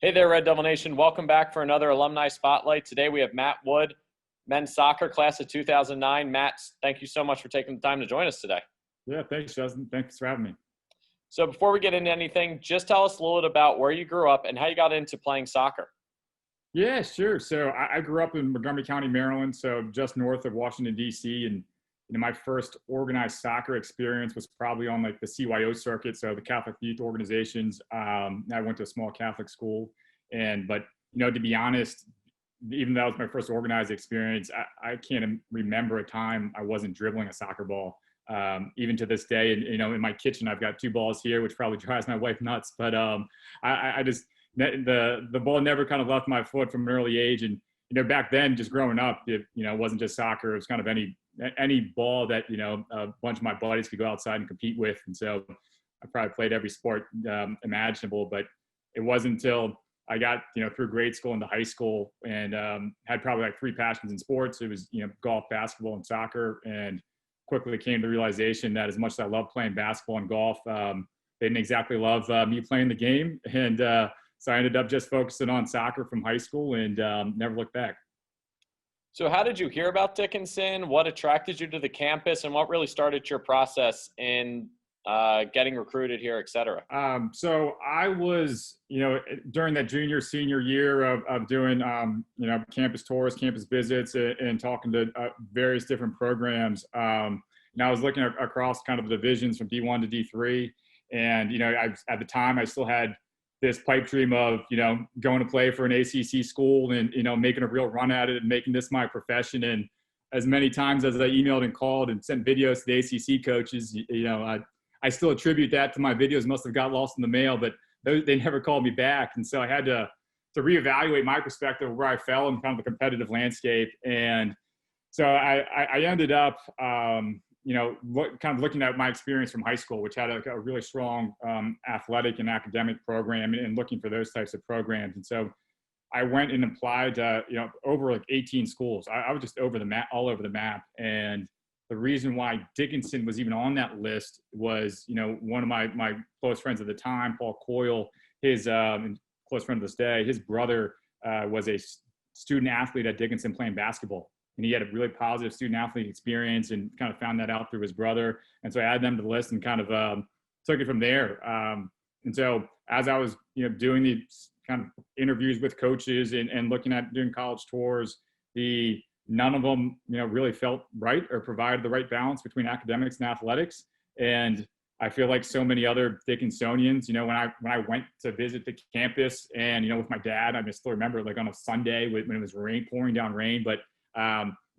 Hey there, Red Devil Nation. Welcome back for another Alumni Spotlight. Today we have Matt Wood, men's soccer class of 2009. Matt, thank you so much for taking the time to join us today. Yeah, thanks, Justin. Thanks for having me. So before we get into anything, just tell us a little bit about where you grew up and how you got into playing soccer. Yeah, sure. So I grew up in Montgomery County, Maryland, so just north of Washington, D.C. And my first organized soccer experience was probably on like the CYO circuit, so the Catholic youth organizations. I went to a small Catholic school, but to be honest, even though that was my first organized experience, I can't remember a time I wasn't dribbling a soccer ball. Even to this day, and in my kitchen, I've got two balls here, which probably drives my wife nuts. But I just the ball never kind of left my foot from an early age. And back then, just growing up, it wasn't just soccer. It was kind of any ball that a bunch of my buddies could go outside and compete with. And so I probably played every sport imaginable. But it wasn't until I got through grade school into high school and had probably like three passions in sports. It was golf, basketball, and soccer. And quickly came to the realization that as much as I love playing basketball and golf, they didn't exactly love me playing the game. And so I ended up just focusing on soccer from high school and never looked back. So how did you hear about Dickinson? What attracted you to the campus, and what really started your process in getting recruited here, et cetera? So I was, during that junior, senior year of doing, campus tours, campus visits, and talking to various different programs. I was looking across kind of the divisions from D1 to D3. And, at the time, I still had this pipe dream of, going to play for an ACC school and, making a real run at it and making this my profession. And as many times as I emailed and called and sent videos to the ACC coaches, I still attribute that to my videos must have got lost in the mail, but they never called me back. And so I had to reevaluate my perspective of where I fell in kind of the competitive landscape. And so I ended up, kind of looking at my experience from high school, which had a really strong athletic and academic program, and looking for those types of programs. And so I went and applied to, over like 18 schools. I was just all over the map. And the reason why Dickinson was even on that list was, one of my close friends at the time, Paul Coyle, his close friend to this day, his brother was a student athlete at Dickinson playing basketball. And he had a really positive student athlete experience and kind of found that out through his brother. And so I added them to the list and kind of took it from there. And so as I was, doing these kind of interviews with coaches and looking at doing college tours, none of them, really felt right or provided the right balance between academics and athletics. And I feel like so many other Dickinsonians, when I went to visit the campus and, with my dad, I still remember like on a Sunday when it was pouring down rain, but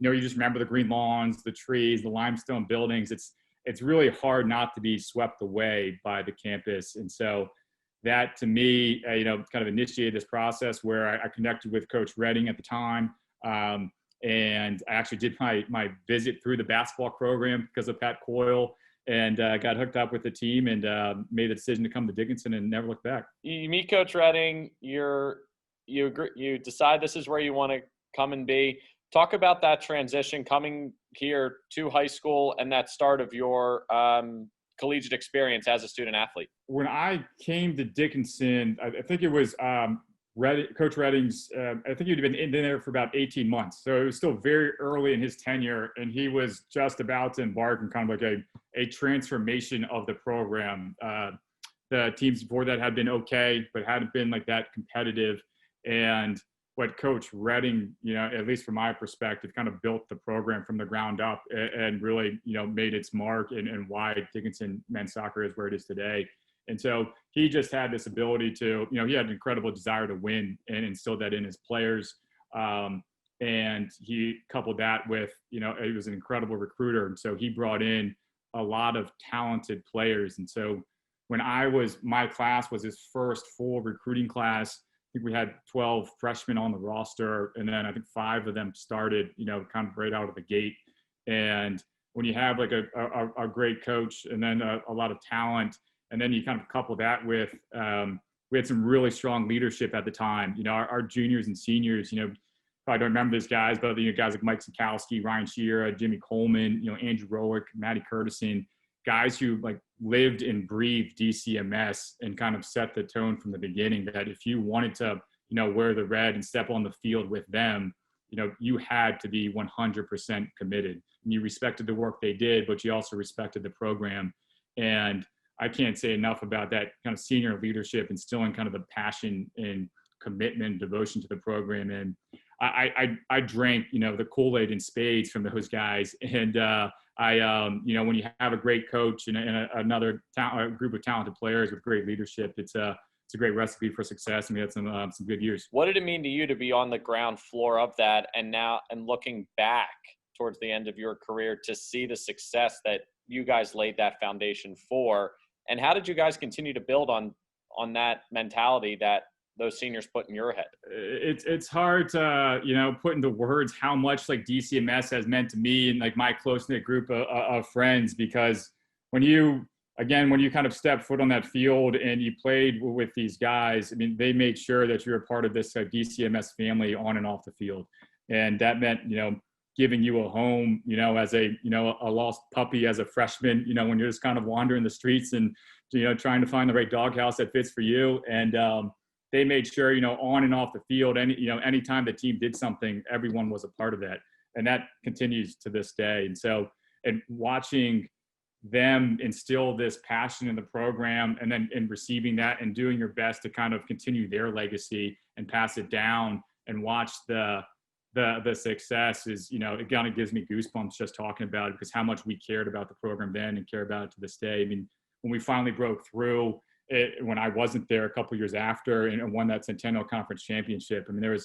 you just remember the green lawns, the trees, the limestone buildings. It's really hard not to be swept away by the campus. And so that to me, kind of initiated this process where I connected with Coach Redding at the time. And I actually did my visit through the basketball program because of Pat Coyle, and got hooked up with the team and made the decision to come to Dickinson and never looked back. You meet Coach Redding, you decide this is where you want to come and be. Talk about that transition coming here to high school and that start of your collegiate experience as a student athlete. When I came to Dickinson, I think it was Coach Redding's, I think he'd been in there for about 18 months. So it was still very early in his tenure, and he was just about to embark on kind of like a transformation of the program. The teams before that had been okay, but hadn't been like that competitive. And what Coach Redding, at least from my perspective, kind of built the program from the ground up and really, made its mark and why Dickinson men's soccer is where it is today. And so he just had this ability to, he had an incredible desire to win and instilled that in his players. And he coupled that with, he was an incredible recruiter. And so he brought in a lot of talented players. And so when my class was his first full recruiting class, I think we had 12 freshmen on the roster. And then I think 5 of them started, kind of right out of the gate. And when you have like a great coach and then a lot of talent, and then you kind of couple that with, we had some really strong leadership at the time. Our juniors and seniors, probably don't remember these guys, but guys like Mike Sikowski, Ryan Shearer, Jimmy Coleman, Andrew Rowick, Matty Curtison, guys who like lived and breathed DCMS and kind of set the tone from the beginning, that if you wanted to, wear the red and step on the field with them, you had to be 100% committed. And you respected the work they did, but you also respected the program. And I can't say enough about that kind of senior leadership, instilling kind of the passion and commitment and devotion to the program. And I drank, the Kool-Aid in spades from those guys. And when you have a great coach and another group of talented players with great leadership, it's a great recipe for success. And we had some good years. What did it mean to you to be on the ground floor of that, and looking back towards the end of your career to see the success that you guys laid that foundation for? And how did you guys continue to build on that mentality that those seniors put in your head? It's hard to, put into words how much like DCMS has meant to me and like my close-knit group of friends, because when you kind of step foot on that field and you played with these guys, I mean, they made sure that you're a part of this DCMS family on and off the field. And that meant, giving you a home, as a lost puppy as a freshman, when you're just kind of wandering the streets and, trying to find the right doghouse that fits for you. And they made sure, on and off the field, anytime the team did something, everyone was a part of that. And that continues to this day. And so, and watching them instill this passion in the program, and then in receiving that and doing your best to kind of continue their legacy and pass it down, and watch the success is, it kind of gives me goosebumps just talking about it, because how much we cared about the program then and care about it to this day. I mean, when we finally broke through it, when I wasn't there a couple years after and won that Centennial Conference championship, I mean,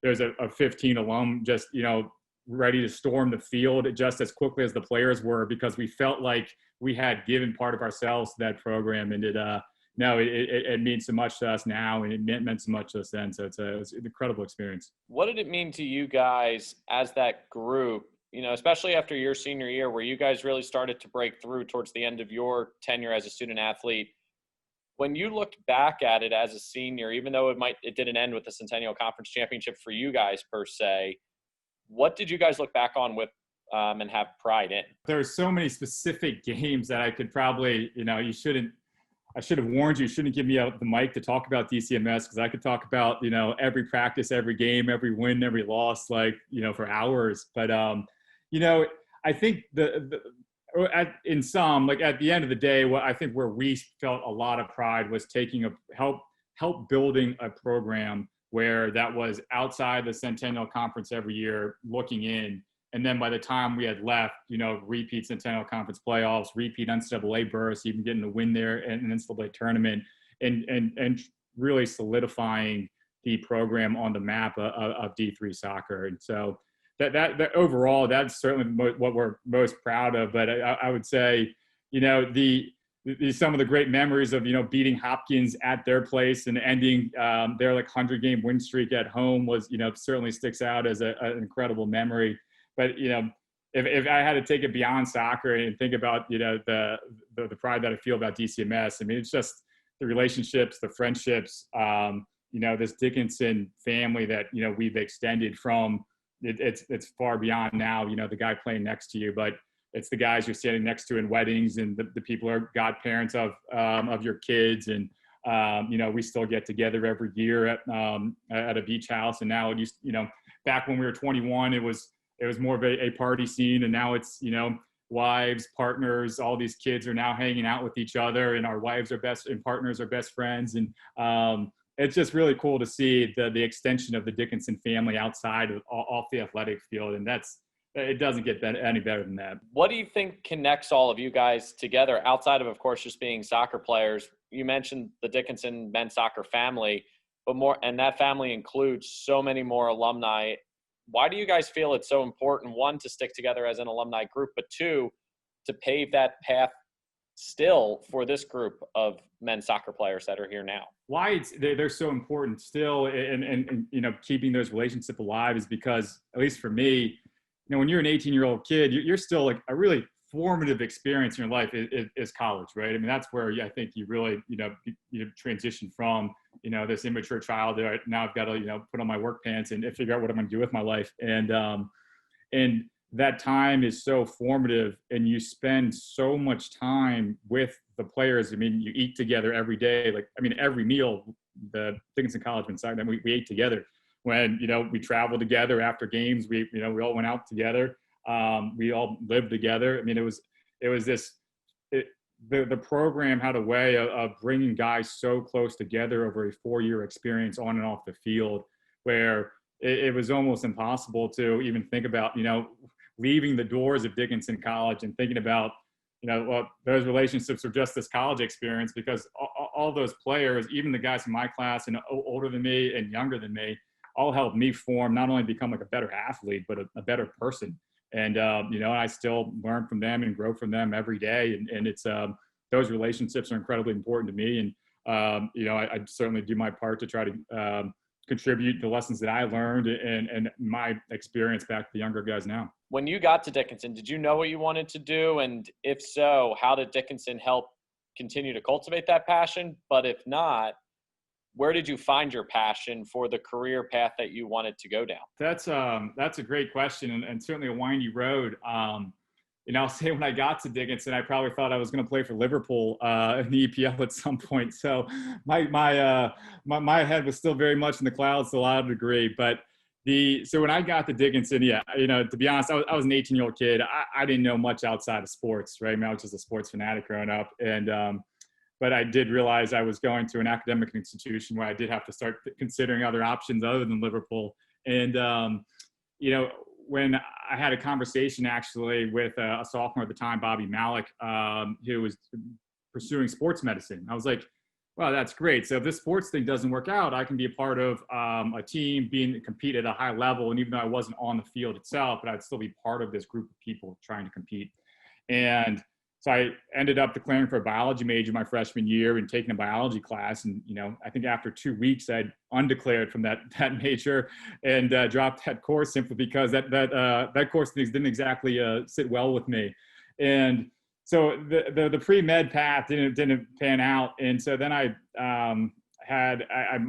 there's a 15 alum just, ready to storm the field just as quickly as the players were, because we felt like we had given part of ourselves to that program. And it means so much to us now, and it meant so much to us then. So it's an incredible experience. What did it mean to you guys as that group, especially after your senior year, where you guys really started to break through towards the end of your tenure as a student athlete? When you looked back at it as a senior, even though it didn't end with the Centennial Conference championship for you guys per se, what did you guys look back on with and have pride in? There are so many specific games that I could probably, I should have warned you, shouldn't give me the mic to talk about DCMS, because I could talk about, every practice, every game, every win, every loss, for hours. But, I think at the end of the day, where we felt a lot of pride was help building a program where that was outside the Centennial Conference every year, looking in. And then by the time we had left, repeat Centennial Conference playoffs, repeat NCAA berths, even getting a win there in an NCAA tournament, and really solidifying the program on the map of D3 soccer. And so that overall, that's certainly what we're most proud of. But I would say, some of the great memories of, beating Hopkins at their place and ending their 100-game win streak at home was, certainly sticks out as an incredible memory. But, if I had to take it beyond soccer and think about, the pride that I feel about DCMS, I mean, it's just the relationships, the friendships, this Dickinson family that, we've extended from. It's far beyond now, the guy playing next to you, but it's the guys you're standing next to in weddings, and the people are godparents of your kids. And, we still get together every year at a beach house. And now it used, back when we were 21, it was more of a party scene. And now it's, wives, partners, all these kids are now hanging out with each other, and our wives are and partners are best friends. And it's just really cool to see the extension of the Dickinson family outside of off the athletic field. And it doesn't get any better than that. What do you think connects all of you guys together outside of course, just being soccer players? You mentioned the Dickinson men's soccer family, and that family includes so many more alumni. Why do you guys feel it's so important, one, to stick together as an alumni group, but two, to pave that path still for this group of men's soccer players that are here now? Why they're so important still, and keeping those relationships alive is because, at least for me, when you're an 18-year-old kid, you're still a really formative experience in your life is college, right? I mean, that's where I think you really, you transition from, this immature child that now I've got to, put on my work pants and figure out what I'm going to do with my life. And that time is so formative, and you spend so much time with the players. I mean, you eat together every day. Like, I mean, every meal, the Dickinson College inside, and we ate together. When, we traveled together after games, we all went out together. We all lived together. I mean, it was this, the program had a way of bringing guys so close together over a 4-year experience on and off the field, where it was almost impossible to even think about, leaving the doors of Dickinson College and thinking about, well, those relationships are just this college experience, because all those players, even the guys in my class and older than me and younger than me, all helped me form, not only become like a better athlete, but a better person. And, I still learn from them and grow from them every day. And it's, those relationships are incredibly important to me. And, I certainly do my part to try to contribute the lessons that I learned and my experience back to the younger guys now. When you got to Dickinson, did you know what you wanted to do? And if so, how did Dickinson help continue to cultivate that passion? But if not, where did you find your passion for the career path that you wanted to go down? That's a great question, and certainly a windy road. I'll say when I got to Dickinson, I probably thought I was going to play for Liverpool in the EPL at some point. So my head was still very much in the clouds to a lot of degree. But so when I got to Dickinson, to be honest, I was an 18-year-old kid. I didn't know much outside of sports, right? I mean, I was just a sports fanatic growing up, and but I did realize I was going to an academic institution where I did have to start considering other options other than Liverpool. And, when I had a conversation actually with a sophomore at the time, Bobby Malik, who was pursuing sports medicine, I was like, well, that's great. So if this sports thing doesn't work out, I can be a part of a team, compete at a high level. And even though I wasn't on the field itself, but I'd still be part of this group of people trying to compete. And so I ended up declaring for a biology major my freshman year and taking a biology class. And, I think after 2 weeks, I'd undeclared from that major and dropped that course simply because that course didn't exactly sit well with me. And so the pre-med path didn't pan out. And so then I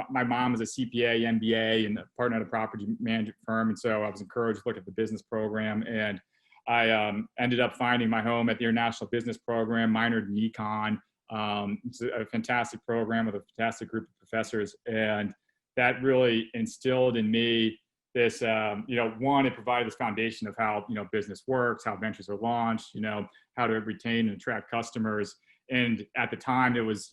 my mom is a CPA, MBA, and a partner at a property management firm. And so I was encouraged to look at the business program, and I ended up finding my home at the International Business Program, minored in econ. It's a fantastic program with a fantastic group of professors. And that really instilled in me this, one, it provided this foundation of how, business works, how ventures are launched, how to retain and attract customers. And at the time, it was,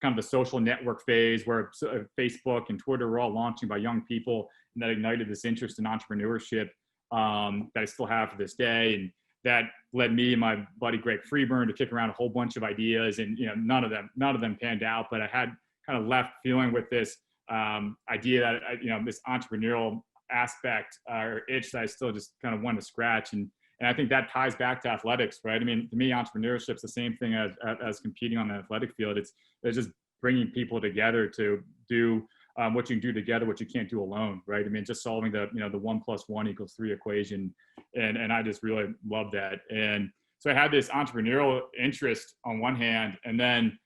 kind of the social network phase where Facebook and Twitter were all launching by young people, and that ignited this interest in entrepreneurship that I still have to this day. And that led me and my buddy Greg Freeburn to kick around a whole bunch of ideas, and none of them panned out. But I had kind of left feeling with this idea that this entrepreneurial aspect or itch that I still just kind of wanted to scratch. And I think that ties back to athletics, right? I mean, to me, entrepreneurship is the same thing as competing on the athletic field. It's just bringing people together to do what you can do together, what you can't do alone, right? I mean, just solving the 1 + 1 = 3 equation. And I just really love that. And so I had this entrepreneurial interest on one hand, and then,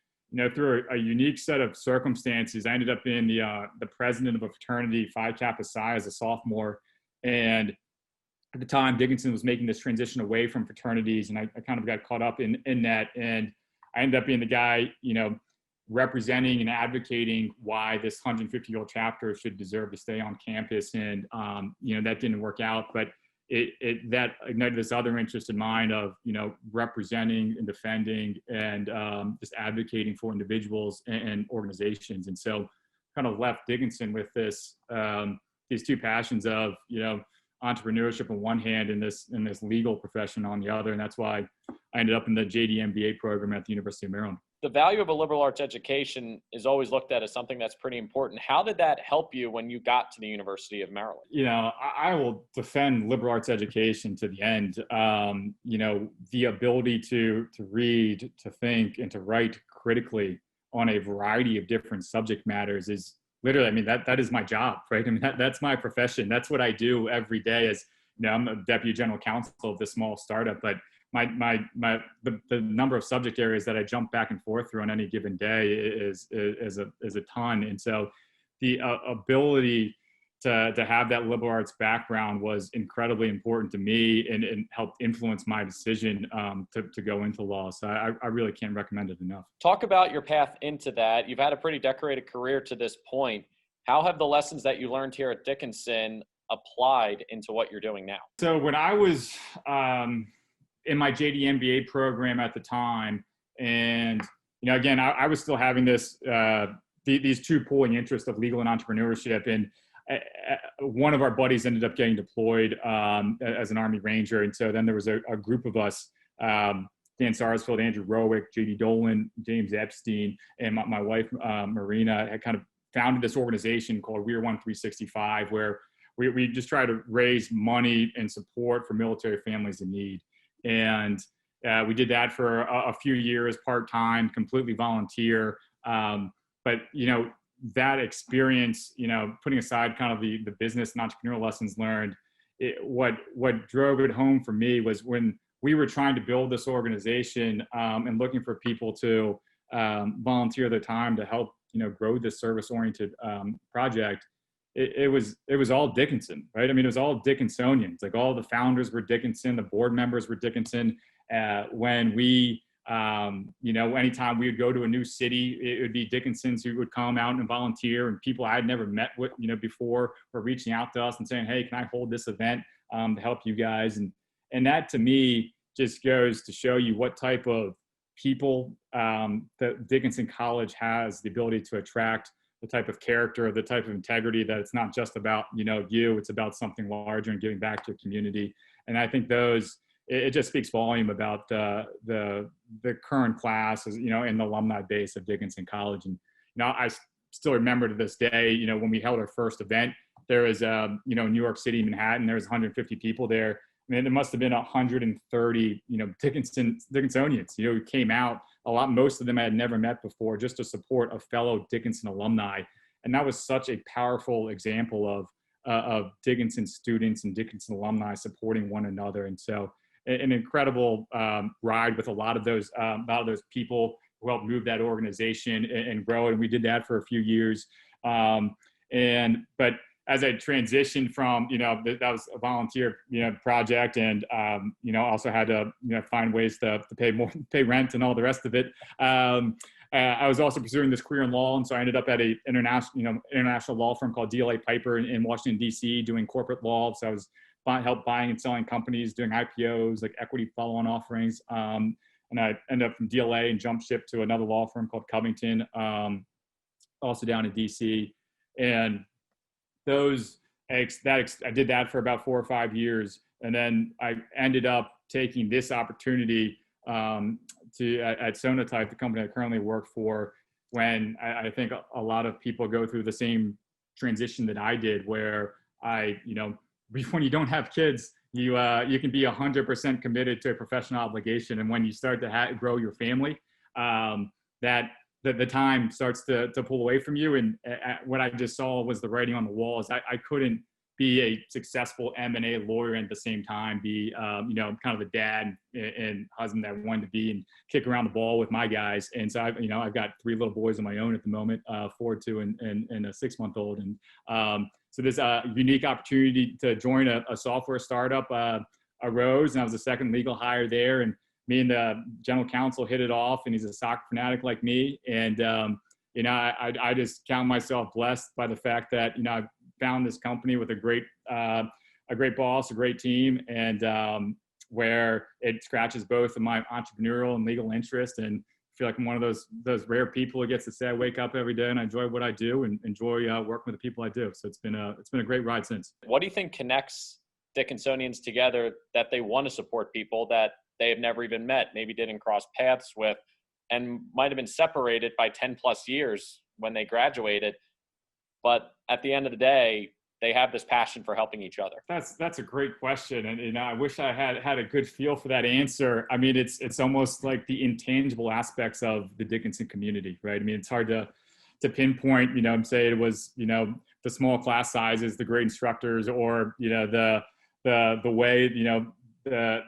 through a unique set of circumstances, I ended up being the president of a fraternity, Phi Kappa Psi, as a sophomore. And at the time, Dickinson was making this transition away from fraternities, and I kind of got caught up in that. And I ended up being the guy, representing and advocating why this 150-year-old chapter should deserve to stay on campus. And, that didn't work out, but that ignited this other interest in mine of, representing and defending and just advocating for individuals and organizations. And so kind of left Dickinson with this, these two passions of, entrepreneurship on one hand and this legal profession on the other. And that's why I ended up in the JD MBA program at the University of Maryland. The value of a liberal arts education is always looked at as something that's pretty important. How did that help you when you got to the University of Maryland? I will defend liberal arts education to the end. The ability to read, to think, and to write critically on a variety of different subject matters is literally, that is my job, right? That's my profession. That's what I do every day. As I'm the deputy general counsel of this small startup, but the number of subject areas that I jump back and forth through on any given day is a ton. And so the ability to have that liberal arts background was incredibly important to me and helped influence my decision to go into law. So I really can't recommend it enough. Talk about your path into that. You've had a pretty decorated career to this point. How have the lessons that you learned here at Dickinson applied into what you're doing now? So when I was in my JD MBA program at the time, and again, I was still having these two pulling interests of legal and entrepreneurship, and one of our buddies ended up getting deployed as an Army Ranger, and so then there was a group of us. Dan Sarsfield, Andrew Rowick, J.D. Dolan, James Epstein, and my wife, Marina, had kind of founded this organization called Wearin 365, where we just try to raise money and support for military families in need. And we did that for a few years, part-time, completely volunteer. But, that experience, putting aside kind of the business and entrepreneurial lessons learned, what drove it home for me was when we were trying to build this organization and looking for people to volunteer their time to help, grow this service-oriented project. It was all Dickinson, right? I mean, it was all Dickinsonians. Like, all the founders were Dickinson, the board members were Dickinson. When we, anytime we would go to a new city, it would be Dickinsons who would come out and volunteer, and people I had never met with, before were reaching out to us and saying, "Hey, can I hold this event to help you guys?" And that, to me, just goes to show you what type of people that Dickinson College has the ability to attract, the type of character, the type of integrity, that it's not just about, it's about something larger and giving back to your community. And I think it just speaks volume about the current class, and the alumni base of Dickinson College. And, I still remember to this day, when we held our first event, there was, New York City, Manhattan, there was 150 people there. I mean, there must have been 130, Dickinsonians, who came out. Most of them I had never met before, just to support a fellow Dickinson alumni. And that was such a powerful example of Dickinson students and Dickinson alumni supporting one another. And so an incredible ride with a lot of those people who helped move that organization and grow it. And we did that for a few years. But as I transitioned from, that was a volunteer, project, and, also had to, find ways to pay rent and all the rest of it. I was also pursuing this career in law, and so I ended up at a international law firm called DLA Piper in Washington, D.C., doing corporate law. So I was helped buying and selling companies, doing IPOs, like equity follow-on offerings. And I ended up from DLA and jumped ship to another law firm called Covington, also down in D.C. And I did that for about 4 or 5 years, and then I ended up taking this opportunity at Sonatype, the company I currently work for, when I think a lot of people go through the same transition that I did, where when you don't have kids, you can be 100% committed to a professional obligation, and when you start to grow your family, the time starts to pull away from you. And what I just saw was the writing on the wall. Is I couldn't be a successful M&A lawyer and at the same time be, kind of a dad and husband that I wanted to be and kick around the ball with my guys. And so I've got 3 little boys of my own at the moment, 4, 2, and a 6-month-old. And so this unique opportunity to join a software startup arose, and I was the second legal hire there. And me and the general counsel hit it off, and he's a soccer fanatic like me. And, I just count myself blessed by the fact that, I found this company with a great boss, a great team, and where it scratches both of my entrepreneurial and legal interest. And I feel like I'm one of those rare people who gets to say I wake up every day and I enjoy what I do and enjoy working with the people I do. So it's been a great ride since. What do you think connects Dickinsonians together, that they want to support people that they have never even met, maybe didn't cross paths with, and might have been separated by 10 plus years when they graduated? But at the end of the day, they have this passion for helping each other. That's a great question. And I wish I had a good feel for that answer. I mean, it's almost like the intangible aspects of the Dickinson community, right? I mean, it's hard to pinpoint, say it was, the small class sizes, the great instructors, or, the way, the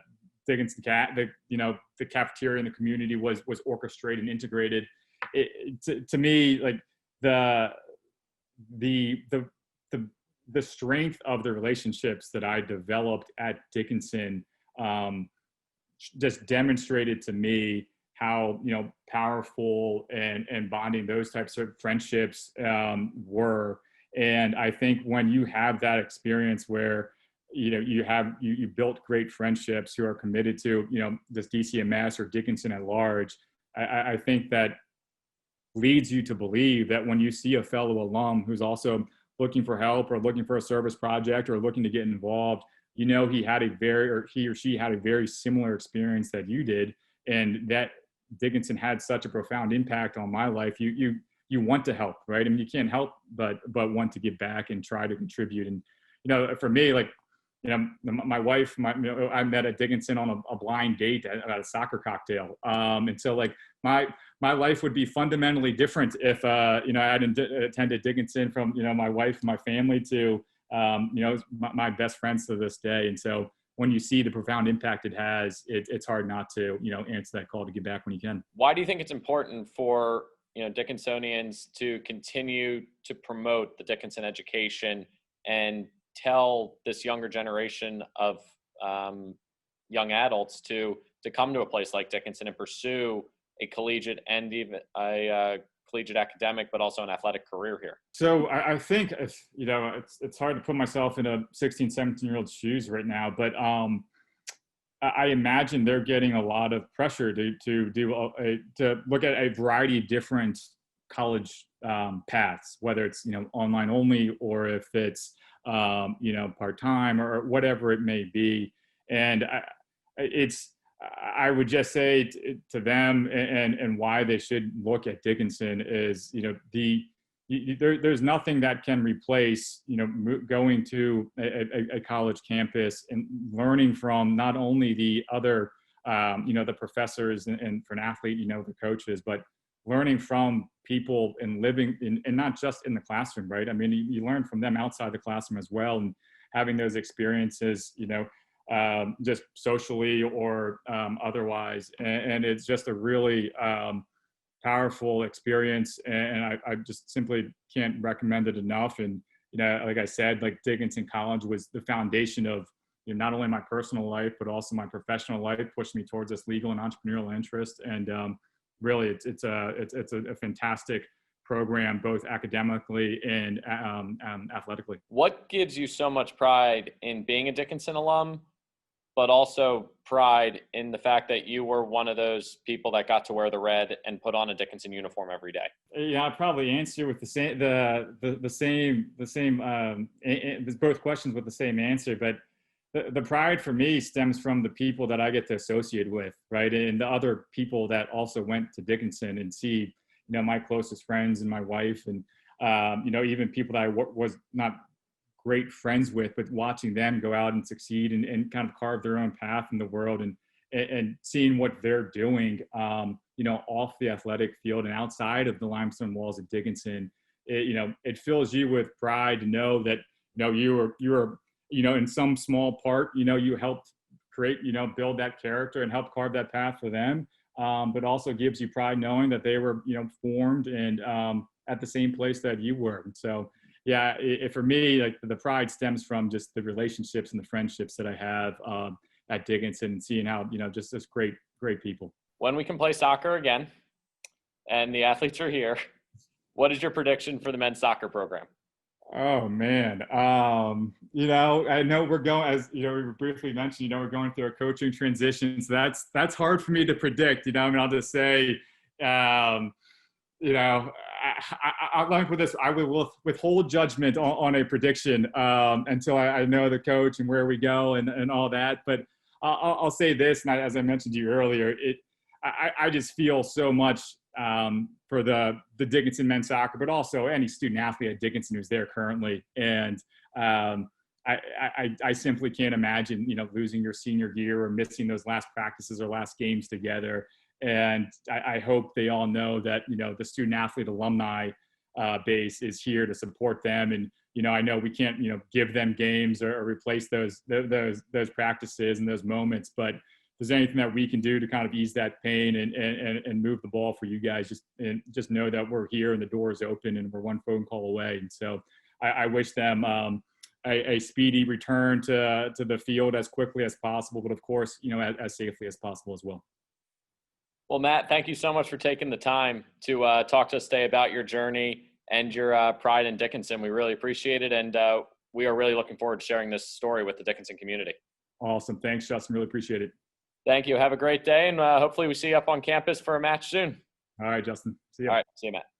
Dickinson the cafeteria in the community was orchestrated and integrated. To me, like the the strength of the relationships that I developed at Dickinson just demonstrated to me how, powerful and bonding those types of friendships were. And I think when you have that experience where, you built great friendships who are committed to, this DCMS or Dickinson at large, I think that leads you to believe that when you see a fellow alum who's also looking for help or looking for a service project or looking to get involved, he or she had a very similar experience that you did, and that Dickinson had such a profound impact on my life. You want to help, right? I mean, you can't help but want to give back and try to contribute. And for me, like, my wife, I met at Dickinson on a blind date at a soccer cocktail. And so like my life would be fundamentally different if, I hadn't attended Dickinson, from, my wife, my family, to, my best friends to this day. And so when you see the profound impact it has, it's hard not to, answer that call to give back when you can. Why do you think it's important for, Dickinsonians to continue to promote the Dickinson education and tell this younger generation of young adults to come to a place like Dickinson and pursue a collegiate and even a collegiate academic, but also an athletic career here? So I think, it's hard to put myself in a 16, 17-year-old shoes right now, but I imagine they're getting a lot of pressure to look at a variety of different college paths, whether it's, online only, or if it's, part-time or whatever it may be. And I would just say to them and why they should look at Dickinson is, there's nothing that can replace, going to a college campus and learning from not only the other, the professors and for an athlete, the coaches, but learning from people and living and not just in the classroom, right? I mean, you learn from them outside the classroom as well, and having those experiences, just socially or otherwise. And it's just a really powerful experience, and I just simply can't recommend it enough. And like I said, like Dickinson College was the foundation of not only my personal life but also my professional life, pushed me towards this legal and entrepreneurial interest. And really, it's a fantastic program, both academically and athletically. What gives you so much pride in being a Dickinson alum, but also pride in the fact that you were one of those people that got to wear the red and put on a Dickinson uniform every day? Yeah, I'll probably answer with the same both questions with the same answer, but the pride for me stems from the people that I get to associate with, right? And the other people that also went to Dickinson, and see, my closest friends and my wife, and, even people that I was not great friends with, but watching them go out and succeed and kind of carve their own path in the world, and seeing what they're doing, off the athletic field and outside of the limestone walls of Dickinson, it fills you with pride to know that, you were in some small part, you helped create, build that character and help carve that path for them. But also gives you pride knowing that they were, formed and at the same place that you were. And so, yeah, for me, like the pride stems from just the relationships and the friendships that I have at Dickinson, and seeing how, just this great people. When we can play soccer again and the athletes are here, what is your prediction for the men's soccer program? Oh man. I know we're going, as we briefly mentioned, we're going through a coaching transition. So that's hard for me to predict, I'll just say, I'll with this, I will withhold judgment on a prediction until I know the coach and where we go and all that. But I'll say this, and as I mentioned to you earlier, I just feel so much for the Dickinson men's soccer, but also any student athlete at Dickinson who's there currently. And I simply can't imagine, losing your senior year or missing those last practices or last games together. And I hope they all know that, the student athlete alumni base is here to support them. And, I know we can't, give them games or replace those practices and those moments, but if there's anything that we can do to kind of ease that pain and move the ball for you guys, just know that we're here and the door is open and we're one phone call away. And so I wish them, a speedy return to the field as quickly as possible, but of course, as safely as possible as well. Well, Matt, thank you so much for taking the time to talk to us today about your journey and your pride in Dickinson. We really appreciate it, and we are really looking forward to sharing this story with the Dickinson community. Awesome. Thanks, Justin. Really appreciate it. Thank you. Have a great day, and hopefully we see you up on campus for a match soon. All right, Justin. See you. All right. See you, Matt.